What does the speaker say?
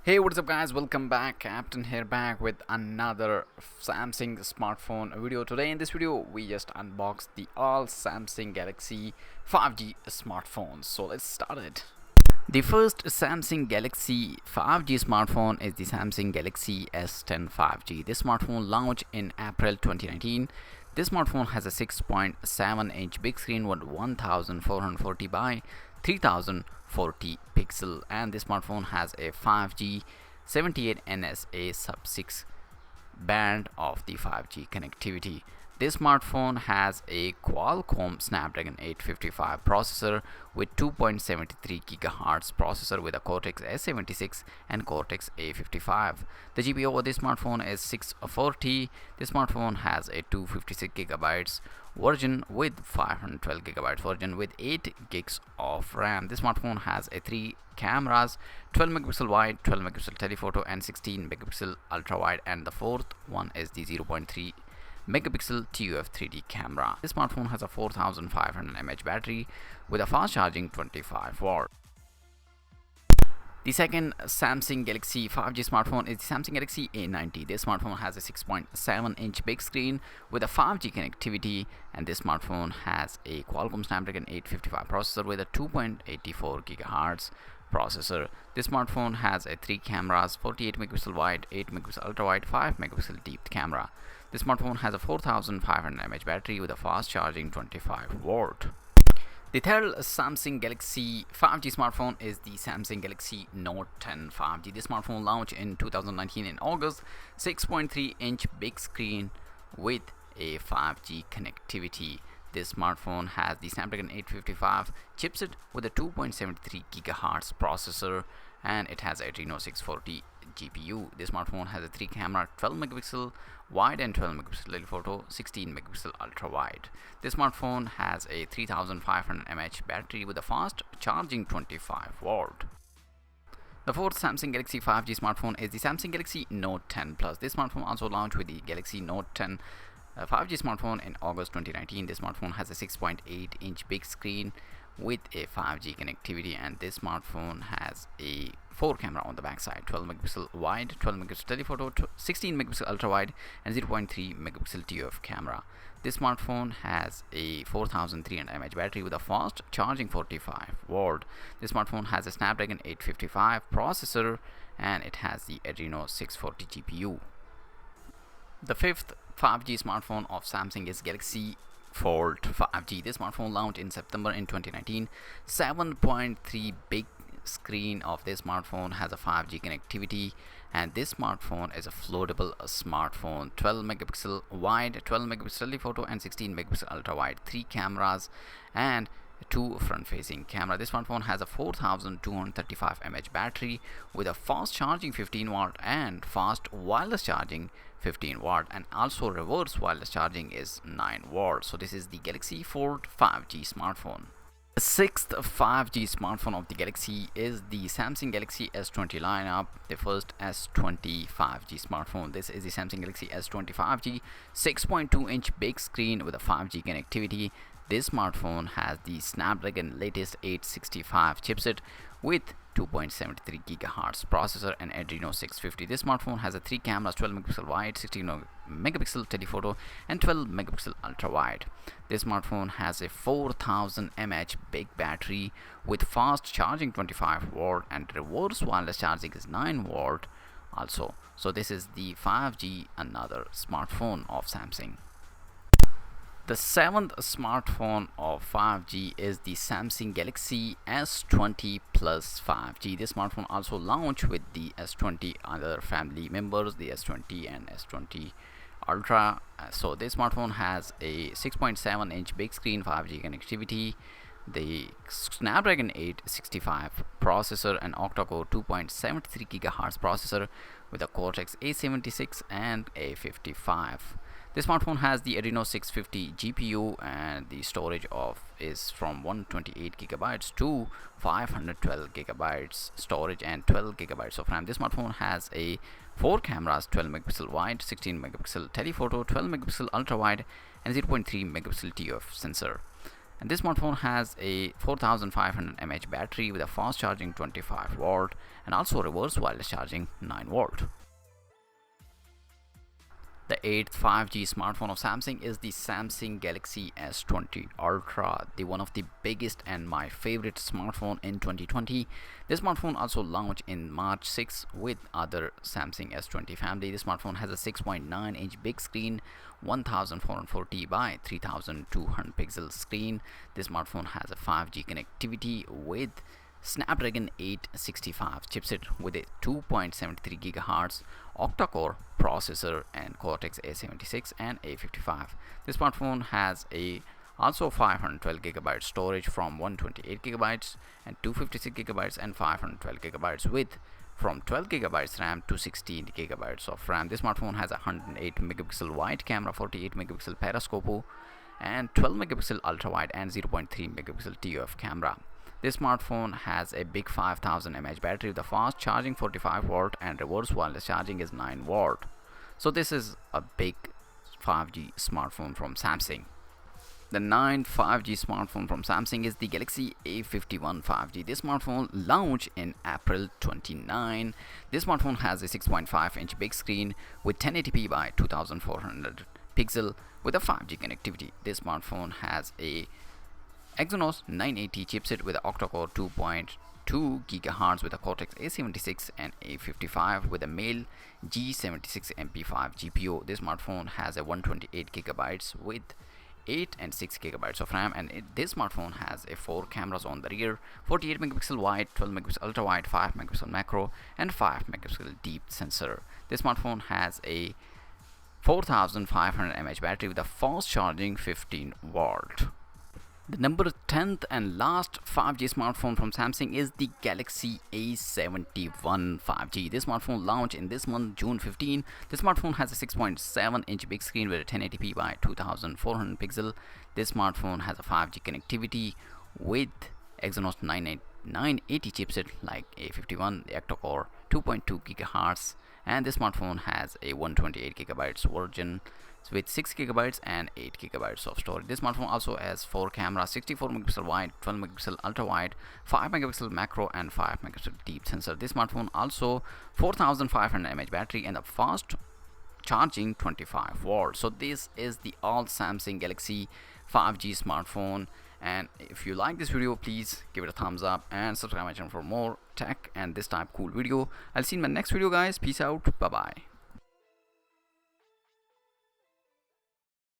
Hey, what's up, guys? Welcome back. Captain here, back with another Samsung smartphone video. Today, in this video, we just unboxed the all Samsung Galaxy 5G smartphones. So, let's start it. The first Samsung Galaxy 5G smartphone is the Samsung Galaxy S10 5G. This smartphone launched in April 2019. This smartphone has a 6.7-inch big screen with 1440 by 3040 pixel, and this smartphone has a 5G 78 NSA sub-6 band of the 5G connectivity. This smartphone has a Qualcomm Snapdragon 855 processor with 2.73 GHz processor with a Cortex A76 and Cortex A55. The GPU of this smartphone is 640. This smartphone has a 256 gigabytes version with 512 gigabytes version with 8 gigs of RAM. This smartphone has a 3 cameras, 12 megapixel wide, 12 megapixel telephoto, and 16 megapixel ultra wide, and the fourth one is the 0.3 megapixel TUF 3D camera. This smartphone has a 4500 mAh battery with a fast charging 25 watt. The second Samsung Galaxy 5G smartphone is the Samsung Galaxy A90. This smartphone has a 6.7-inch big screen with a 5G connectivity, and this smartphone has a Qualcomm Snapdragon 855 processor with a 2.84 GHz processor. This smartphone has a 3 cameras, 48 megapixel wide, 8 megapixel ultra wide, 5 megapixel deep camera. This smartphone has a 4500 mAh battery with a fast charging 25 watt. The third Samsung Galaxy 5G smartphone is the Samsung Galaxy Note 10 5G. This smartphone launched in 2019 in August. 6.3-inch big screen with a 5G connectivity. This smartphone has the Snapdragon 855 chipset with a 2.73 GHz processor, and it has a Adreno 640 GPU. This smartphone has a 3 camera, 12 megapixel wide and 12 megapixel telephoto, 16 megapixel ultra wide. This smartphone has a 3500 mAh battery with a fast charging 25 watt. The fourth Samsung Galaxy 5G smartphone is the Samsung Galaxy Note 10 Plus. This smartphone also launched with the Galaxy Note 10 5G smartphone in August 2019. This smartphone has a 6.8-inch big screen with a 5G connectivity, and this smartphone has a 4 camera on the back side, 12 megapixel wide, 12 megapixel telephoto, 16 megapixel ultra wide, and 0.3 megapixel TOF camera. This smartphone has a 4300 mAh battery with a fast charging 45 watt. This smartphone has a Snapdragon 855 processor, and it has the Adreno 640 GPU. The fifth 5G smartphone of Samsung is Galaxy Fold 5G. This smartphone launched in September in 2019. 7.3 big screen of this smartphone has a 5G connectivity, and this smartphone is a floatable smartphone. 12 megapixel wide, 12 megapixel telephoto, and 16 megapixel ultra wide. 3 cameras and 2 front-facing camera. This smartphone has a 4235 mAh battery with a fast charging 15 watt and fast wireless charging 15 watt, and also reverse wireless charging is 9 watt. So this is the Galaxy Fold 5G smartphone. The sixth 5G smartphone of the Galaxy is the Samsung Galaxy S20 lineup, the first S20 5G smartphone. This is the Samsung Galaxy S20 5G, 6.2-inch big screen with a 5G connectivity. This smartphone has the Snapdragon latest 865 chipset with 2.73 GHz processor and Adreno 650. This smartphone has a 3 cameras, 12 megapixel wide, 16 megapixel telephoto, and 12 megapixel ultra wide. This smartphone has a 4000 mAh big battery with fast charging 25 watt, and reverse wireless charging is 9 watt also. So this is the 5G another smartphone of Samsung. The seventh smartphone of 5G is the Samsung Galaxy S20 Plus 5G. This smartphone also launched with the S20 other family members, the S20 and S20 Ultra. So this smartphone has a 6.7-inch big screen, 5G connectivity, the Snapdragon 865 processor, and octa-core 2.73 GHz processor with a Cortex A76 and A55. This smartphone has the Adreno 650 GPU, and the storage is from 128 gigabytes to 512 gigabytes storage and 12 gigabytes of RAM. This smartphone has a 4 cameras, 12 megapixel wide, 16 megapixel telephoto, 12 megapixel ultra wide, and 0.3 megapixel TOF sensor. And this smartphone has a 4500 mAh battery with a fast charging 25 volt and also reverse wireless charging 9 volt. The eighth 5G smartphone of Samsung is the Samsung Galaxy S20 Ultra, the one of the biggest and my favorite smartphone in 2020. This smartphone also launched in March 6 with other Samsung S20 family. This smartphone has a 6.9-inch big screen, 1440 by 3200 pixel screen. This smartphone has a 5G connectivity with Snapdragon 865 chipset with a 2.73 GHz octa-core processor and Cortex A76 and A55. This smartphone has a also 512 GB storage from 128 GB and 256 GB and 512 GB with from 12 GB RAM to 16 GB of RAM. This smartphone has a 108 megapixel wide camera, 48 megapixel periscope and 12 megapixel ultra wide and 0.3 megapixel TOF camera. This smartphone has a big 5000 mAh battery with a fast charging 45 volt and reverse wireless charging is 9 volt. So this is a big 5G smartphone from Samsung. The ninth 5G smartphone from Samsung is the Galaxy A51 5G. This smartphone launched in April 29. This smartphone has a 6.5-inch big screen with 1080p by 2400 pixel with a 5G connectivity. This smartphone has a Exynos 980 chipset with an octa-core 2.2 GHz with a Cortex A76 and A55 with a male G76 MP5 GPU. This smartphone has a 128 GB with 8 and 6 GB of RAM, and this smartphone has a 4 cameras on the rear, 48 megapixel wide, 12 megapixel ultra wide, 5 megapixel macro and 5 megapixel deep sensor. This smartphone has a 4500 mAh battery with a fast charging 15 volt. The number 10th and last 5G smartphone from Samsung is the Galaxy A71 5G. This smartphone launched in this month, June 15. This smartphone has a 6.7-inch big screen with a 1080p by 2400 pixel. This smartphone has a 5G connectivity with Exynos 980 chipset like A51, the octa-core 2.2 GHz, and this smartphone has a 128 GB version with 6 GB and 8 GB of storage. This smartphone also has 4 cameras, 64 megapixel wide, 12 megapixel ultra wide, 5 megapixel macro and 5 megapixel deep sensor. This smartphone also 4500 mAh battery and a fast charging 25 volts. So this is the all Samsung Galaxy 5G smartphone, and if you like this video, please give it a thumbs up and subscribe my channel for more tech and this type cool video. I'll see you in my next video, guys. Peace out. Bye bye.